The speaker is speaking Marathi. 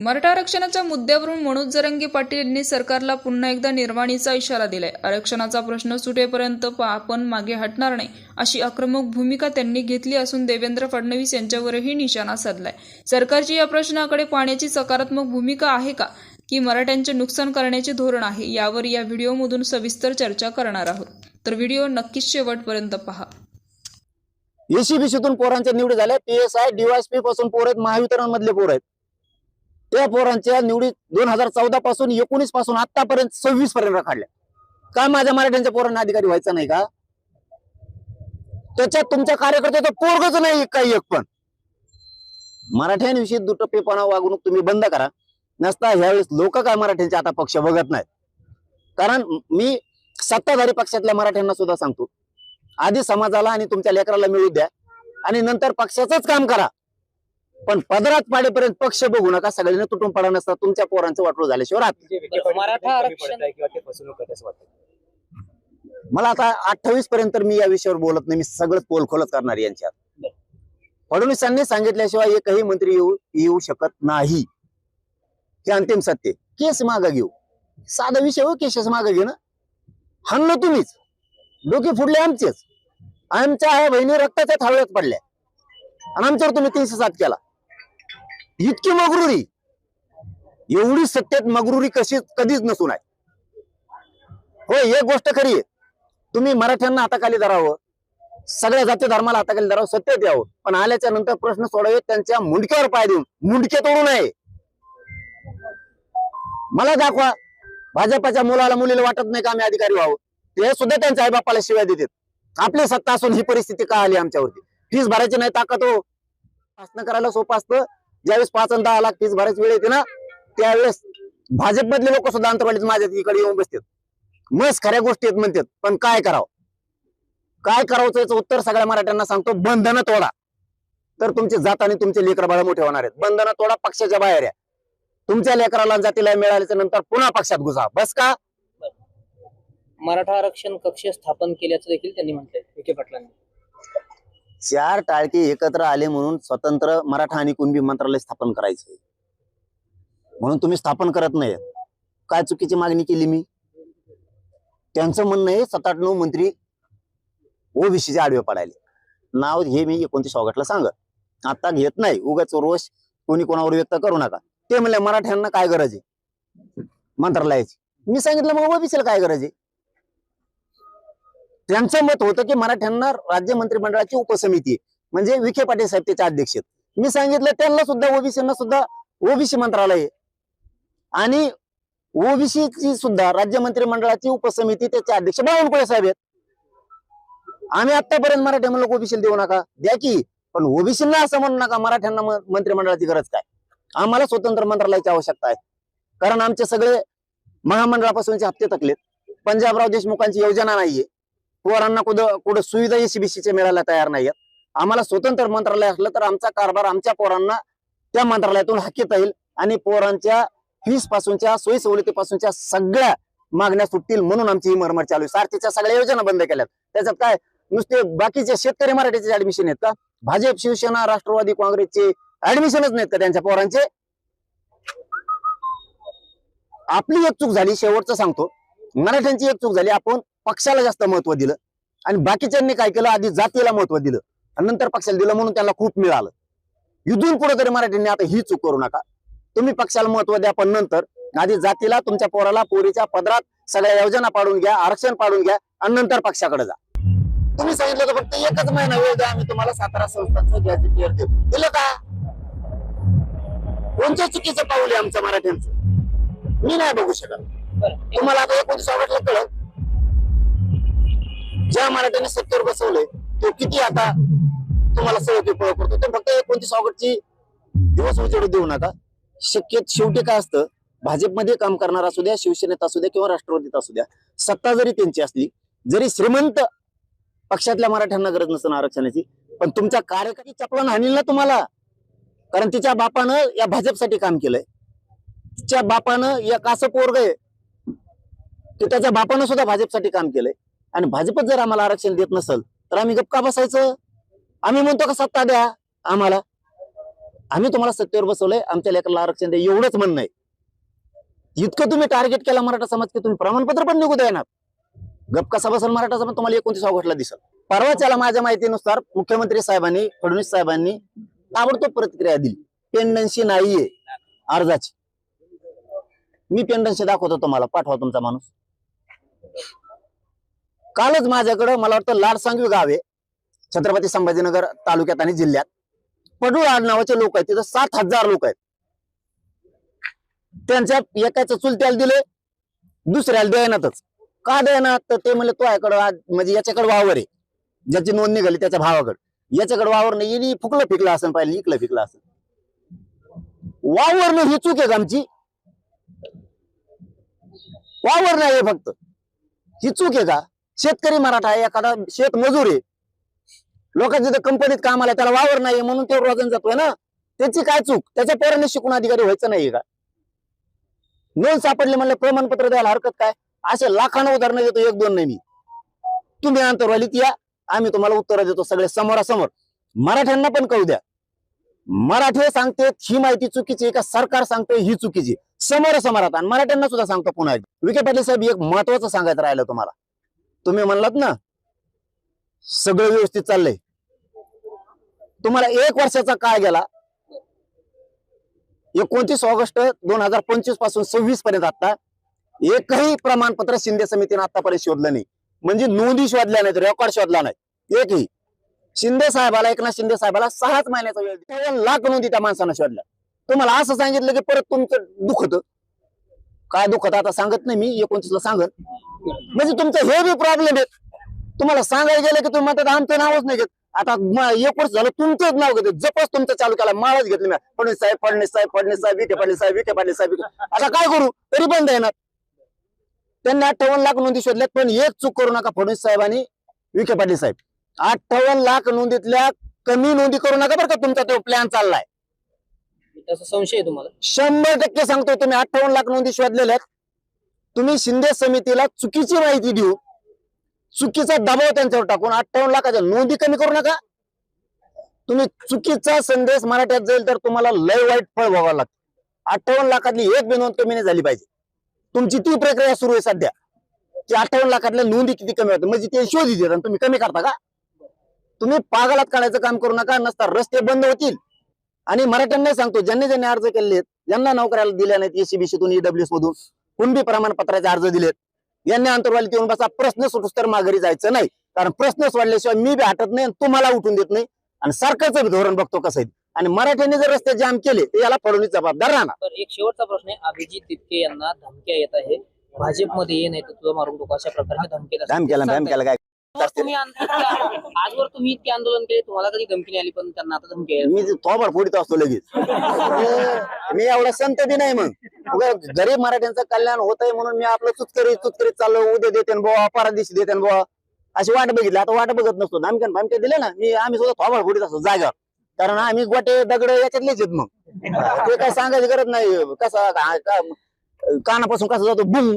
मराठा आरक्षणाच्या मुद्द्यावरून मनोज जरांगे पाटील यांनी सरकारला पुन्हा एकदा निर्वाणीचा इशारा दिलाय. आरक्षणाचा प्रश्न सुटेपर्यंत आपण मागे हटणार नाही अशी आक्रमक भूमिका त्यांनी घेतली असून देवेंद्र फडणवीस यांच्यावरही निशाणा साधलाय. सरकारची या प्रश्नाकडे पाहण्याची सकारात्मक भूमिका आहे का की मराठ्यांचे नुकसान करण्याचे धोरण आहे, यावर या व्हिडिओमधून सविस्तर चर्चा करणार आहोत. तर व्हिडिओ नक्कीच शेवटपर्यंत पहा. एसीबीसीतून पोरांच्या निवडी झाल्या. PSI DYSP पासून पोर आहेत, महावितरण मधले पोर आहेत. त्या पोरांच्या निवडी 2014 पासून 19 पासून आतापर्यंत 26 पर्यंत काढल्या. काय माझ्या मराठ्यांच्या पोरांना अधिकारी व्हायचं नाही का? त्याच्यात तुमच्या कार्यकर्त्याचं पोरगच नाही काही एक पण. मराठ्यांविषयी दुटप्पेपणा वागणूक तुम्ही बंद करा. नसता ह्यावेळेस लोक काय मराठ्यांचे आता पक्ष बघत नाहीत. कारण मी सत्ताधारी पक्षातल्या मराठ्यांना सुद्धा सांगतो, आधी समाजाला आणि तुमच्या लेकराला मिळू द्या आणि नंतर पक्षाचंच काम करा. पण पदरात पाडेपर्यंत पक्ष बघू नका. सगळ्यांना तुटून पडा नसता तुमच्या पोरांचं वाटलं झाल्याशिवाय राहत. मराठा आरक्षण मला आता 28 पर्यंत मी या विषयावर बोलत नाही. मी सगळं पोलखोलच करणार यांच्यात. फडणवीसांनी सांगितल्याशिवाय एकही मंत्री येऊ शकत नाही. हे अंतिम सत्य. केस मागा घेऊ, साधा विषय हो. केसेस मागा घेणं हाणलं तुम्हीच, डोके फुडले आमचेच. आमच्या ह्या बहिणी रक्ताच्या थावळ्यात पडल्या आणि आमच्यावर तुम्ही 307 केला. इतकी मगरुरी, एवढी सत्तेत मगरुरी कधीच नसू नये. हो, एक गोष्ट खरी आहे, तुम्ही मराठ्यांना हाताखाली धरावं, सगळ्या जाती धर्माला हाताखाली धरावं, सत्तेत यावं, पण आल्याच्या नंतर प्रश्न सोडावेत त्यांच्या मुंडक्यावर पाय देऊन. मुंडके तोडू नये. मला दाखवा भाजपाच्या मुलाला मुलीला वाटत नाही का आम्ही अधिकारी व्हावं? ते सुद्धा त्यांच्या आई बापाला शिवाय देतात. आपली सत्ता असून ही परिस्थिती का आली आमच्यावरती? फीस भरायची नाही ताकद हो. भाषण करायला सोपं असतं. ज्यावेळेस 5 आणि 10 लाख फीस भरायची वेळ येते ना, त्यावेळेस भाजपमधले लोक सुद्धा अंतरवालीच माझ्या इकडे येऊन बसतात. मस्त खऱ्या गोष्टी आहेत म्हणतात, पण काय करावं? काय करावं याचं उत्तर सगळ्या मराठ्यांना सांगतो. बंधनं तोडा, तर तुमची जात आणि तुमचे लेकर बाळ मोठे होणार आहेत. बंधनं तोडा, पक्षाच्या बाहेर या. तुमच्या लेकराला जातीला मिळाल्याच्या नंतर पुन्हा पक्षात घुसा. बस का? मराठा आरक्षण कक्ष स्थापन केल्याचं देखील त्यांनी म्हटलंय विखे पाटलांनी. 4 टाळके एकत्र आले म्हणून स्वतंत्र मराठा आणि कुणबी मंत्रालय स्थापन करायचं म्हणून तुम्ही स्थापन करत नाही. काय चुकीची मागणी केली मी? त्यांचं म्हणणं आहे 7-8-9 मंत्री ओबीसीचे आडवे पडायले. नाव हे मी 29 ऑगस्टला सांगत, आता घेत नाही. उगाच रोष कोणी कोणावर व्यक्त करू नका. ते म्हणले मराठ्यांना काय गरज आहे मंत्रालयाची. मी सांगितलं मग ओबीसीला काय गरज आहे? त्यांचं मत होतं की मराठ्यांना राज्य मंत्रिमंडळाची उपसमिती म्हणजे विखे पाटील साहेब त्याचे अध्यक्ष. मी सांगितलं त्यांना सुद्धा ओबीसीना सुद्धा ओबीसी मंत्रालय आणि ओबीसीची सुद्धा राज्य मंत्रिमंडळाची उपसमिती त्याचे अध्यक्ष बावनकुळे साहेब आहेत. आम्ही आतापर्यंत मराठ्या म्हणलं ओबीसीला देऊ नका, द्या की, पण ओबीसीला असं म्हणू नका मंत्रिमंडळाची गरज काय? आम्हाला स्वतंत्र मंत्रालयाची आवश्यकता आहे. कारण आमचे सगळे महामंडळापासूनचे हप्ते थकलेत. पंजाबराव देशमुखांची योजना नाहीये. पोरांना कुठं सुविधा एसीबीसीचे मिळायला तयार नाहीयेत. आम्हाला स्वतंत्र मंत्रालय असलं तर आमचा कारभार आमच्या पोरांना त्या मंत्रालयातून हाकीता येईल आणि पोरांच्या फीस पासूनच्या सोयी सवलतीपासूनच्या सगळ्या मागण्या सुटतील. म्हणून आमची ही मरमर चालू आहे. सारथीच्या सगळ्या योजना बंद केल्यात. त्याच्यात काय नुसते बाकीचे शेतकरी मराठीचे ऍडमिशन आहेत का? भाजप, शिवसेना, राष्ट्रवादी काँग्रेसचे ऍडमिशनच नाहीत का त्यांच्या पोरांचे? आपली एक चूक झाली, शेवटचं सांगतो, मराठ्यांची एक चूक झाली. आपण पक्षाला जास्त महत्व दिलं आणि बाकीच्यांनी काय केलं, आधी जातीला महत्व दिलं आणि नंतर पक्षाला दिलं, म्हणून त्यांना खूप मिळालं. इथून पुढे तरी मराठ्यांनी आता ही चूक करू नका. तुम्ही पक्षाला महत्व द्या, पण नंतर आधी जातीला, तुमच्या पोराला पोरीच्या पदरात सगळ्या योजना पाडून घ्या, आरक्षण पाडून घ्या आणि नंतर पक्षाकडे जा. तुम्ही सांगितलं तर फक्त 1च महिना वेळ द्या, आम्ही तुम्हाला 17 संस्थांचं गॅझेटियर देऊ. दिलं का? कोणत्या चुकीचं पाऊल आहे आमचं मराठ्यांचं? मी नाही बघू शकत. तुम्हाला आता 29 ऑगस्टला कळत, ज्या मराठ्यांनी सत्तेवर बसवलंय तो किती आता तुम्हाला सवय पळ करतो. ते फक्त 29 ऑगस्टची दिवस उजेड देऊ नका. शेवटी काय असतं, भाजपमध्ये काम करणारा असू द्या, शिवसेनेत असू द्या किंवा राष्ट्रवादीत असू द्या, सत्ता जरी त्यांची असली, जरी श्रीमंत पक्षातल्या मराठ्यांना गरज नसतं आरक्षणाची, पण तुमच्या कार्यकर्ती चपलान हाणील ना तुम्हाला. कारण तिच्या बापानं या भाजपसाठी काम केलंय. तिच्या बापानं एक असं पोरग आहे की त्याच्या बापानं सुद्धा भाजपसाठी काम केलंय. आणि भाजपच जर आम्हाला आरक्षण देत नसेल तर आम्ही गप्प का बसायचं? आम्ही म्हणतो का सत्ता द्या आम्हाला? आम्ही तुम्हाला सत्तेवर बसवलंय, आमच्या लेकराला आरक्षण द्या, एवढंच म्हणणं आहे. इतकं तुम्ही टार्गेट केला मराठा समाज की तुम्ही प्रमाणपत्र पण निघू देणार. गप कसा बसेल मराठा समाज तुम्हाला 29 ऑगस्टला दिसल. परवाच्याला माझ्या माहितीनुसार मुख्यमंत्री साहेबांनी, फडणवीस साहेबांनी ताबडतोब प्रतिक्रिया दिली. पेंडन्सी नाहीये अर्जाची. मी पेंडन्सी दाखवतो तुम्हाला, पाठवा तुमचा माणूस. कालच माझ्याकडं मला वाटतं लाडसांगवी गाव आहे छत्रपती संभाजीनगर तालुक्यात आणि जिल्ह्यात. पडूळ आडनावाचे लोक आहेत, तिथं 7,000 लोक आहेत. त्यांच्या एकाचं चुलत्याला दिले, दुसऱ्याला देण्यातच. का देण्यात? तर ते म्हणले तो म्हणजे याच्याकडे वावर आहे, ज्याची नोंद निघाली त्याच्या भावाकडे. याच्याकडे वावर नाही, येणी फुकलं फिकलं असेल, पाहिजे इकलं फिकलं असेल. वावर नाही ही चूक आहे का आमची? वावर नाही फक्त ही चूक आहे का? शेतकरी मराठा आहे, एखादा शेत मजूर आहे, लोकांच्या तिथे कंपनीत कामाला, त्याला वावर नाही म्हणून ते रोजन जातोय ना. त्याची काय चूक? त्याच्या पोरांनी शिकून अधिकारी व्हायचं नाहीये का? नोंद सापडले म्हणलं प्रमाणपत्र द्यायला हरकत काय? असे लाखांना उदाहरणं देतो, एक दोन नाही मी. तुम्ही अंतरवालीत या, आम्ही तुम्हाला उत्तर देतो सगळे समोरासमोर. मराठ्यांना पण कळू द्या. मराठी सांगते ही माहिती चुकीची आहे का सरकार सांगते ही चुकीची? समोरासमोरात. आणि मराठ्यांना सुद्धा सांगतो पुन्हा एकदा. विखे पाटील साहेब, एक महत्वाचं सांगायचं राहिलं तुम्हाला. तुम्ही म्हणलात ना सगळं व्यवस्थित चाललंय, तुम्हाला 1 वर्षाचा काळ गेला. 29 ऑगस्ट 2025 पासून 26 पर्यंत आता एकही प्रमाणपत्र शिंदे समितीने आतापर्यंत शोधलं नाही. म्हणजे नोंदी शोधल्या नाहीत, रेकॉर्ड शोधला नाही एकही. शिंदे साहेबाला, एकनाथ शिंदे साहेबाला 6 महिन्याचा वेळ, 53 लाख नोंदी त्या माणसानं शोधल्या. तुम्हाला असं सांगितलं की परत तुमचं दुखत. काय दुखत आता सांगत नाही मी, 29 ला सांगत. म्हणजे तुमचं हे बी प्रॉब्लेम आहे. तुम्हाला सांगायला गेलं की तुम्ही म्हणतात आमचं नावच नाही घेत. आता 1 वर्ष झालं तुमचंच नाव घेते, जपच तुमचं चालू केला, माळच घेतली मी. फडणवीस साहेब, फडणवीस साहेब, फडणवीस साहेब, विखे पाटील साहेब, विखे पाटील साहेब. आता काय करू? तरी बंद येणार. त्यांनी 58 लाख नोंदी शोधल्यात, पण एक चूक करू नका फडणवीस साहेब आणि विखे पाटील साहेब. 58 लाख नोंदीतल्या कमी नोंदी करू नका बरं का. तुमचा तो प्लॅन चाललाय. तसा संशय आहे तुम्हाला? 100% सांगतो. तुम्ही 58 लाख नोंदी शोधलेल्या आहेत. तुम्ही शिंदे समितीला चुकीची माहिती देऊ, चुकीचा दबाव त्यांच्यावर टाकून 58 लाखाच्या नोंदी कमी करू नका. तुम्ही चुकीचा संदेश मराठ्यात जाईल तर तुम्हाला लय वाईट फळ भोगावं लागतं. 58 लाखातली एक बी नोंद कमी नाही झाली पाहिजे. तुमची ती प्रक्रिया सुरू आहे सध्या की 58 लाखातल्या नोंदी किती कमी होतात, म्हणजे ते शोध देतात आणि तुम्ही कमी करता का? तुम्ही पागलात काढायचं काम करू नका, नसता रस्ते बंद होतील. आणि मराठ्यांना सांगतो, ज्यांनी ज्यांनी अर्ज केले आहेत, ज्यांना नोकऱ्याला दिल्या नाहीत, एसीबीसीतून, ईडब्ल्यूएस मधून, कुणबी प्रमाणपत्राचे अर्ज दिलेत, यांनी अंतरवालीत येऊन बसा. प्रश्न सुटूस तर माघारी जायचं नाही. कारण प्रश्न सोडल्याशिवाय मी बी हटत नाही, तुम्हाला उठून देत नाही. आणि सरकारचं धोरण बघतो कसं आहे. आणि मराठ्यांनी जर रस्ते जाम केले तर याला फडणवीस जबाबदार राहणार. तर एक शेवटचा प्रश्न आहे. अभिजित तितके यांना धमक्या येत आहे, भाजपमध्ये ये नाही तर तुझं मारून टाकू, अशा प्रकारच्या धमक्याला काय तुम्ही आजवर तुम्ही इतके आंदोलन केले, तुम्हाला कधी धमकी नाही आली, पण त्यांना आता धमकी आहे? मी थोबड फोडीत असतो लगेच. मी एवढा संत बी नाही. मग गरीब मराठ्यांचं कल्याण होत आहे म्हणून मी आपलं चुचकरीत चाललो. उद्या देते बुवा, परदिवशी देते बुवा, अशी वाट बघितली. आता वाट बघत नसतो. धमक्या दिले ना आम्ही सुद्धा थोबड फोडीत असतो जागा. कारण आम्ही गोटे दगड याच्यातलेच आहेत. मग ते काय सांगायची गरज नाही. कसा कानापासून कसं जातो बुम.